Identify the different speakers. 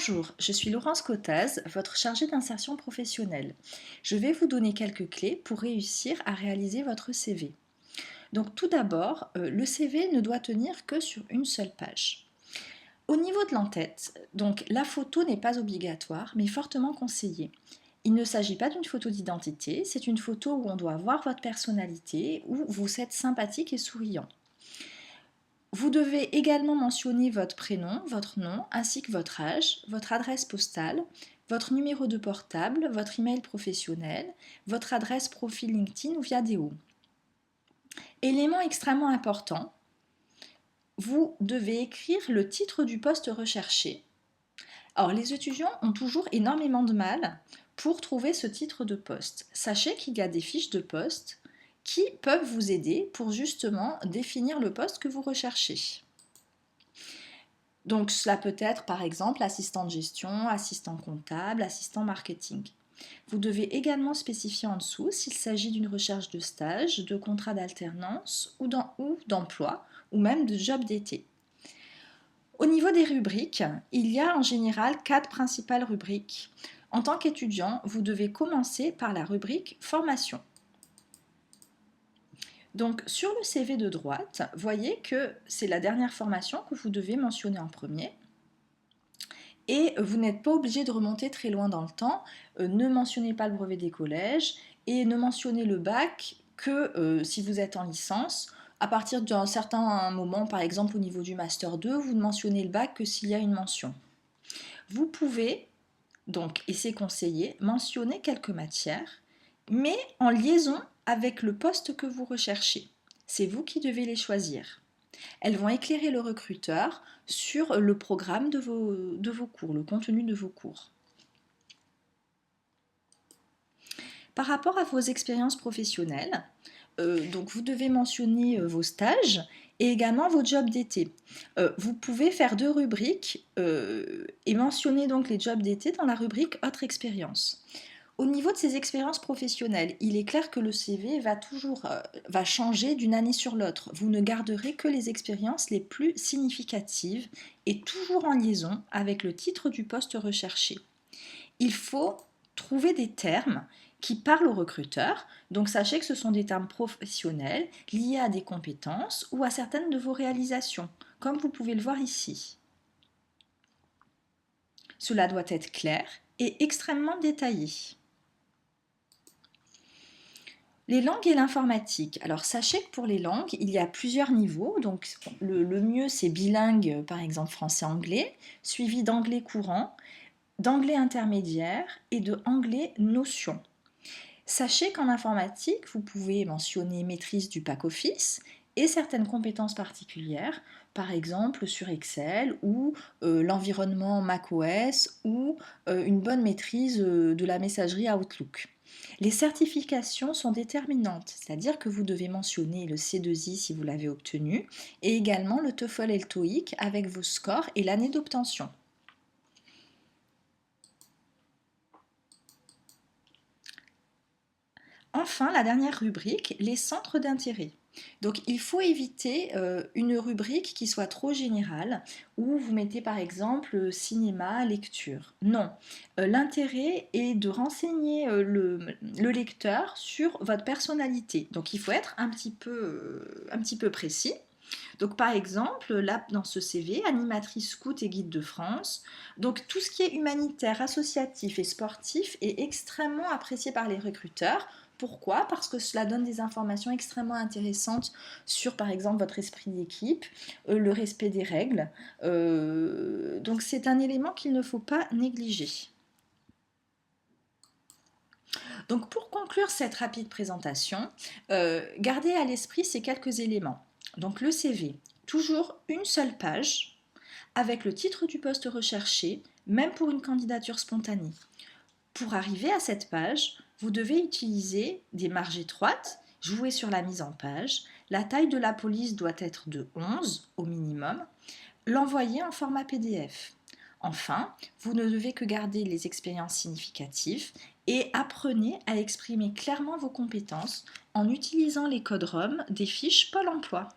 Speaker 1: Bonjour, je suis Laurence Cotaz, votre chargée d'insertion professionnelle. Je vais vous donner quelques clés pour réussir à réaliser votre CV. Donc tout d'abord, le CV ne doit tenir que sur une seule page. Au niveau de l'entête, donc la photo n'est pas obligatoire mais fortement conseillée. Il ne s'agit pas d'une photo d'identité, c'est une photo où on doit voir votre personnalité, où vous êtes sympathique et souriant. Vous devez également mentionner votre prénom, votre nom, ainsi que votre âge, votre adresse postale, votre numéro de portable, votre email professionnel, votre adresse profil LinkedIn ou Viadeo. Élément extrêmement important, vous devez écrire le titre du poste recherché. Alors, les étudiants ont toujours énormément de mal pour trouver ce titre de poste. Sachez qu'il y a des fiches de poste qui peuvent vous aider pour justement définir le poste que vous recherchez. Donc cela peut être par exemple assistant de gestion, assistant comptable, assistant marketing. Vous devez également spécifier en dessous s'il s'agit d'une recherche de stage, de contrat d'alternance ou d'emploi ou même de job d'été. Au niveau des rubriques, il y a en général 4 principales rubriques. En tant qu'étudiant, vous devez commencer par la rubrique formation. Donc sur le CV de droite, voyez que c'est la dernière formation que vous devez mentionner en premier. Et vous n'êtes pas obligé de remonter très loin dans le temps. Ne mentionnez pas le brevet des collèges et ne mentionnez le bac que si vous êtes en licence. À partir d'un certain moment, par exemple au niveau du Master 2, vous ne mentionnez le bac que s'il y a une mention. Vous pouvez, donc, et c'est conseillé, mentionner quelques matières, mais en liaison avec le poste que vous recherchez. C'est vous qui devez les choisir. Elles vont éclairer le recruteur sur le programme de vos cours, le contenu de vos cours. Par rapport à vos expériences professionnelles, donc vous devez mentionner vos stages et également vos jobs d'été. Vous pouvez faire 2 rubriques et mentionner donc les jobs d'été dans la rubrique Autre expérience. Au niveau de ces expériences professionnelles, il est clair que le CV va changer d'une année sur l'autre. Vous ne garderez que les expériences les plus significatives et toujours en liaison avec le titre du poste recherché. Il faut trouver des termes qui parlent aux recruteurs. Donc sachez que ce sont des termes professionnels liés à des compétences ou à certaines de vos réalisations, comme vous pouvez le voir ici. Cela doit être clair et extrêmement détaillé. Les langues et l'informatique. Alors sachez que pour les langues, il y a plusieurs niveaux. Donc le mieux c'est bilingue, par exemple français-anglais, suivi d'anglais courant, d'anglais intermédiaire et de anglais notion. Sachez qu'en informatique, vous pouvez mentionner maîtrise du pack-office et certaines compétences particulières, par exemple sur Excel ou l'environnement macOS ou une bonne maîtrise de la messagerie Outlook. Les certifications sont déterminantes, c'est-à-dire que vous devez mentionner le C2I si vous l'avez obtenu et également le TOEFL et le TOEIC avec vos scores et l'année d'obtention. Enfin, la dernière rubrique, les centres d'intérêt. Donc il faut éviter une rubrique qui soit trop générale où vous mettez par exemple cinéma, lecture. Non, l'intérêt est de renseigner le lecteur sur votre personnalité. Donc il faut être un petit peu précis. Donc par exemple, là dans ce CV, animatrice scout et guide de France. Donc tout ce qui est humanitaire, associatif et sportif est extrêmement apprécié par les recruteurs. Pourquoi? Parce que cela donne des informations extrêmement intéressantes sur par exemple votre esprit d'équipe, le respect des règles. Donc c'est un élément qu'il ne faut pas négliger. Donc pour conclure cette rapide présentation, gardez à l'esprit ces quelques éléments. Donc le CV, toujours une seule page avec le titre du poste recherché, même pour une candidature spontanée. Pour arriver à cette page, vous devez utiliser des marges étroites, jouer sur la mise en page, la taille de la police doit être de 11 au minimum, l'envoyer en format PDF. Enfin, vous ne devez que garder les expériences significatives et apprenez à exprimer clairement vos compétences en utilisant les codes ROM des fiches Pôle emploi.